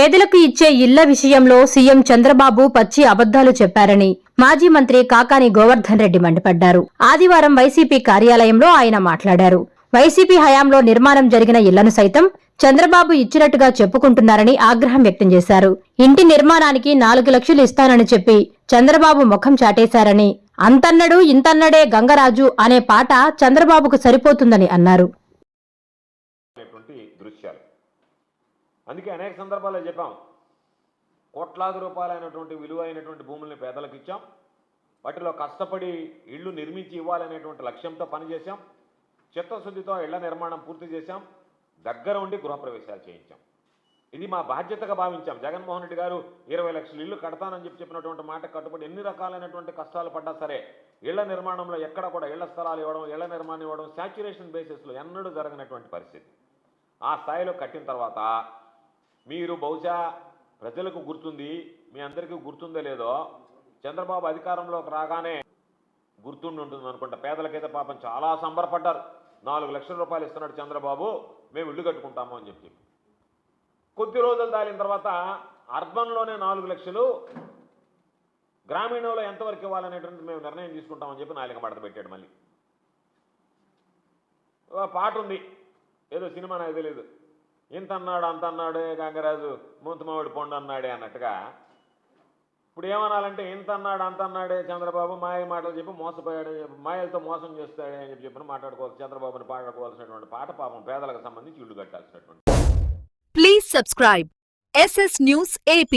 పేదలకు ఇచ్చే ఇళ్ల విషయంలో సీఎం చంద్రబాబు పచ్చి అబద్దాలు చెప్పారని మాజీ మంత్రి కాకాని గోవర్ధన్ రెడ్డి మండిపడ్డారు. ఆదివారం వైసీపీ కార్యాలయంలో ఆయన మాట్లాడారు. వైసీపీ హయాంలో నిర్మాణం జరిగిన ఇళ్లను సైతం చంద్రబాబు ఇచ్చినట్టుగా చెప్పుకుంటున్నారని ఆగ్రహం వ్యక్తం చేశారు. ఇంటి నిర్మాణానికి 4 లక్షలు ఇస్తానని చెప్పి చంద్రబాబు ముఖం చాటేశారని, అంతన్నడు ఇంతన్నడే గంగరాజు అనే పాట చంద్రబాబుకు సరిపోతుందని అన్నారు. అందుకే అనేక సందర్భాల్లో చెప్పాం, కోట్లాది రూపాయలైనటువంటి విలువైనటువంటి భూముల్ని పేదలకు ఇచ్చాం. వాటిలో కష్టపడి ఇళ్లు నిర్మించి ఇవ్వాలనేటువంటి లక్ష్యంతో పనిచేశాం. చిత్తశుద్ధితో ఇళ్ల నిర్మాణం పూర్తి చేశాం. దగ్గర ఉండి గృహప్రవేశాలు చేయించాం. ఇది మా బాధ్యతగా భావించాం. జగన్మోహన్ రెడ్డి గారు 20 లక్షల ఇళ్లు కడతానని చెప్పినటువంటి మాట కట్టుబడి ఎన్ని రకాలైనటువంటి కష్టాలు పడ్డా సరే ఇళ్ల నిర్మాణంలో ఎక్కడ కూడా ఇళ్ల స్థలాలు ఇవ్వడం, ఇళ్ల నిర్మాణం ఇవ్వడం శాచ్యురేషన్ బేసిస్లో ఎన్నడూ జరగనటువంటి పరిస్థితి. ఆ స్థాయిలో కట్టిన తర్వాత మీరు బహుశా ప్రజలకు గుర్తుంది, మీ అందరికీ గుర్తుందో లేదో, చంద్రబాబు అధికారంలోకి రాగానే గుర్తుండి ఉంటుంది అనుకుంటా, పేదలకైతే పాపం చాలా సంబరపడ్డారు. 4 లక్షల రూపాయలు ఇస్తున్నాడు చంద్రబాబు, మేము ఇల్లు కట్టుకుంటాము అని చెప్పి. కొద్ది రోజులు దాలిన తర్వాత అర్బన్లోనే 4 లక్షలు, గ్రామీణంలో ఎంతవరకు ఇవ్వాలనేటువంటి మేము నిర్ణయం తీసుకుంటామని చెప్పి 4 మడత పెట్టాడు. మళ్ళీ పాట ఉంది, ఏదో సినిమా నాకు తెలియదు, ఇంత అన్నాడు అంత అన్నాడే గంగరాజు మూతమావిడి పొండు అన్నాడే అన్నట్టుగా. ఇప్పుడు ఏమనాలంటే ఇంత అన్నాడు అంత అన్నాడే చంద్రబాబు మాయ మాటలు చెప్పి మోసపోయాడు, మాయలతో మోసం చేస్తాడే అని చెప్పి మాట్లాడుకోవాలి. చంద్రబాబుని పాడుకోవాల్సినటువంటి పాట పాపం పేదలకు సంబంధించి ఇల్లు కట్టాల్సినటువంటి. Please subscribe SS News AP.